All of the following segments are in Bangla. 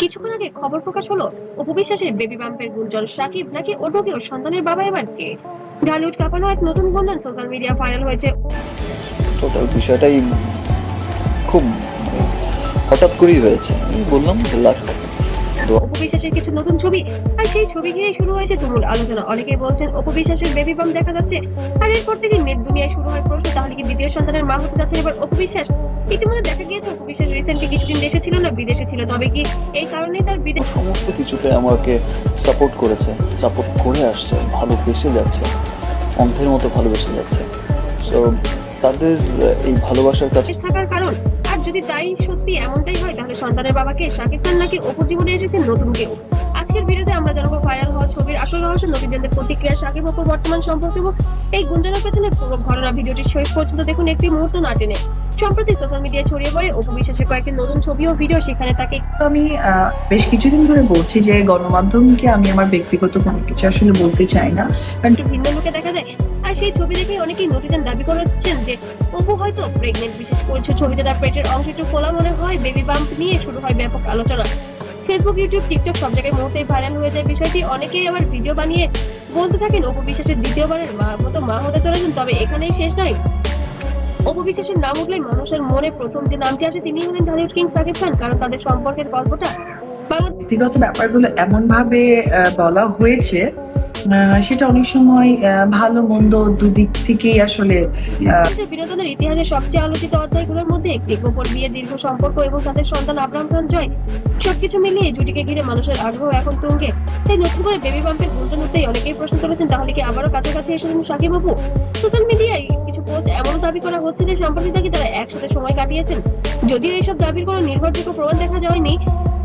কিছুক্ষণ আগে খবর প্রকাশ হলো অপু বিশ্বাসের বেবি বাম্পের গুঞ্জন। সাকিব নাকি অন্যকেও সন্তানের বাবা এবার কে? ঢালিউড কাঁপানো এক নতুন গুঞ্জন সোশ্যাল মিডিয়া ভাইরাল হয়েছে। টোটাল বিষয়টাই খুব হঠাৎ করেই হয়েছে। আমি বললাম লাক। অপু বিশ্বাসের কিছু নতুন ছবি আর সেই ছবি ঘিরে শুরু হয়েছে তুমুল আলোচনা। অনেকেই বলছেন অপু বিশ্বাসের বেবি বাম্প দেখা যাচ্ছে, আর এরপর থেকে নেট দুনিয়ায় শুরু হয় প্রশ্ন, তাহলে কি দ্বিতীয় সন্তানের মা হতে যাচ্ছেন এবার অপু বিশ্বাস? ইতিমধ্যে দেখা গিয়েছে অপু বিশ্বাস রিসেন্টলি কিছুদিন দেশে ছিল না, বিদেশে ছিল। তবে কি এই কারণেই তার বিদেশ সমস্ত কিছুতে আমাকে সাপোর্ট করেছে, সাপোর্ট করে আসছে, ভালোবেসে যাচ্ছে, অন্ধের মতো ভালোবেসে যাচ্ছে। সো তাদের এই ভালোবাসার কাছে থাকার কারণ? আর যদি তাই সত্যি এমনটাই হয়, তাহলে সন্তানের বাবাকে শাকিব খান নাকি অপুর জীবনে এসেছে নতুন কেউ? আজকের ভিডিওতে আমরা জানাবো ভাইরাল হওয়া ছবির আসল রহস্য, নটিজনদের প্রতিক্রিয়া, শাকিব অপুর বর্তমান সম্পর্ক এবং এই গুঞ্জনের পেছনে পুরো ঘটনা। ভিডিওটি শেষ পর্যন্ত দেখুন, একটি মুহূর্ত না টেনে। সম্প্রতি সোশ্যাল মিডিয়ায় ছড়িয়ে পড়ে অপু বিশ্বাসের কয়েকটি নতুন ছবি ও ভিডিও। সেখানে তাকে আমি বেশ কিছুদিন ধরে বলছি যে গণমাধ্যমকে আমি আমার ব্যক্তিগত কোনো কিছু আসলে বলতে চাই না, কারণ একটু ভিন্ন লুকে দেখা যায়। আর সেই ছবি দেখে অনেকেই নটিজেন দাবি করছেন যে অপু হয়তো প্রেগনেন্ট। বিশেষ করে ছবিতে তার পেটের অংশ একটু খোলা মনে হয়। বেবি বাম্প নিয়ে শুরু হয় ব্যাপক আলোচনা। ফেসবুক, ইউটিউব, টিকটক সব জায়গায় মুহূর্তেই ভাইরাল হয়ে যায় বিষয়টি। অনেকেই আবার ভিডিও বানিয়ে বলতে থাকেন অপু বিশ্বাসের দ্বিতীয়বারের মতো মা হতে চলেছেন। তবে এখানেই শেষ নয়। অপু বিশ্বাসের নাম উঠলে মানুষের মনে প্রথম যে নামটি আসে তিনি হলেন ঢালিউড কিং সাকিব খান। কারণ তাদের সম্পর্কের গল্পটা ব্যক্তিগত ব্যাপারগুলো এমন ভাবে বলা হয়েছে, সেটা অনেক সময় ভালো মন্দ দুদিক থেকেই আসলে বাংলাদেশের বিনোদনের ইতিহাসে সবচেয়ে আলোচিত অধ্যায়গুলোর মধ্যে একটি। গোপন বিয়ে, দীর্ঘ সম্পর্ক এবং তাদের সন্তান আব্রাহাম খান জয়, সবকিছু মিলিয়ে জুটিকে ঘিরে মানুষের আগ্রহ এখন তুঙ্গে। তাই নতুন করে বেবি বাম্পের গুঞ্জন উঠতেই অনেকেই প্রশ্ন তুলেছেন, তাহলে কি আবারও কাছাকাছি এসেছেন শাকিব অপু? সোশ্যাল মিডিয়ায় কিছু পোস্ট এমন দাবি করা হচ্ছে যে সম্প্রতি নাকি তারা একসাথে সময় কাটিয়েছেন। যদিও এইসব দাবির কোনো নির্ভরযোগ্য প্রমাণ দেখা যায়নি,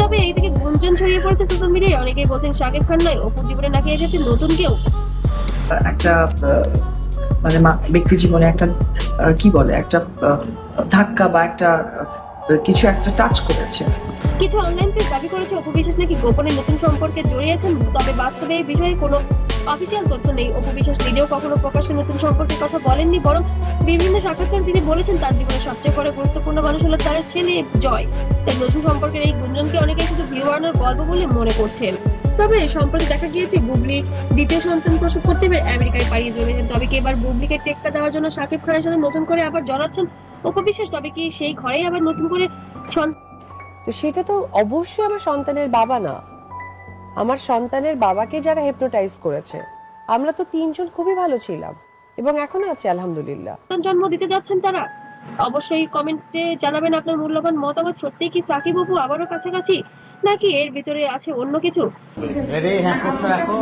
তবে এই থেকে গুঞ্জন ছড়িয়ে পড়েছে সোশ্যাল মিডিয়ায়। অনেকেই বলছেন শাকিব খান নয়, অপুর জীবনে নাকি এসেছে নতুন কেউ। একটা মানে ব্যক্তি জীবনে একটা কি বলে একটা ধাক্কা বা একটা কিছু একটা টাচ করেছে। কিছু অনলাইন পেজ দাবি করেছে অপু বিশ্বাস নাকি গোপনে নতুন সম্পর্কে জড়িয়েছেন। তবে বাস্তবে এই বিষয়ে কোনো অফিসিয়াল তথ্য নেই। অপু বিশ্বাস নিজেও কখনো প্রকাশ্যে নতুন সম্পর্কের কথা বলেননি, বরং বিভিন্ন সাক্ষাৎকার তিনি বলেছেন তার জীবনে সবচেয়ে বড় গুরুত্বপূর্ণ মানুষ হলো তার ছেলে জয়। তাই নতুন সম্পর্কের এই গুঞ্জনকে অনেকেই শুধু ভিউ বাড়ানোর গল্প বলে মনে করছেন। তবে সম্প্রতি দেখা গিয়েছে বুবলি দ্বিতীয় সন্তান প্রসব করতে এবার আমেরিকায় পাড়ি জমিয়েছেন। তবে কি এবার বুবলিকে টেক্কা দেওয়ার জন্য শাকিব খানের সাথে নতুন করে আবার জড়াচ্ছেন অপু বিশ্বাস? তবে কি সেই ঘরেই আবার নতুন করে তো সেটা তো অবশ্যই আমার সন্তানের বাবা না। আমার সন্তানের বাবাকে যারা হিপনোটাইজ করেছে, আমরা তো তিনজন খুবই ভালো ছিলাম এবং এখনো আছি আলহামদুলিল্লাহ। জন্ম দিতে যাচ্ছেন তারা? অবশ্যই কমেন্টে জানাবেন আপনার মূল্যবান মতামত। সত্যিই কি সাকিব অপু আবারও কাছাকাছি, নাকি এর ভিতরে আছে অন্য কিছু? রেডি, হ্যাঁ, রাখো।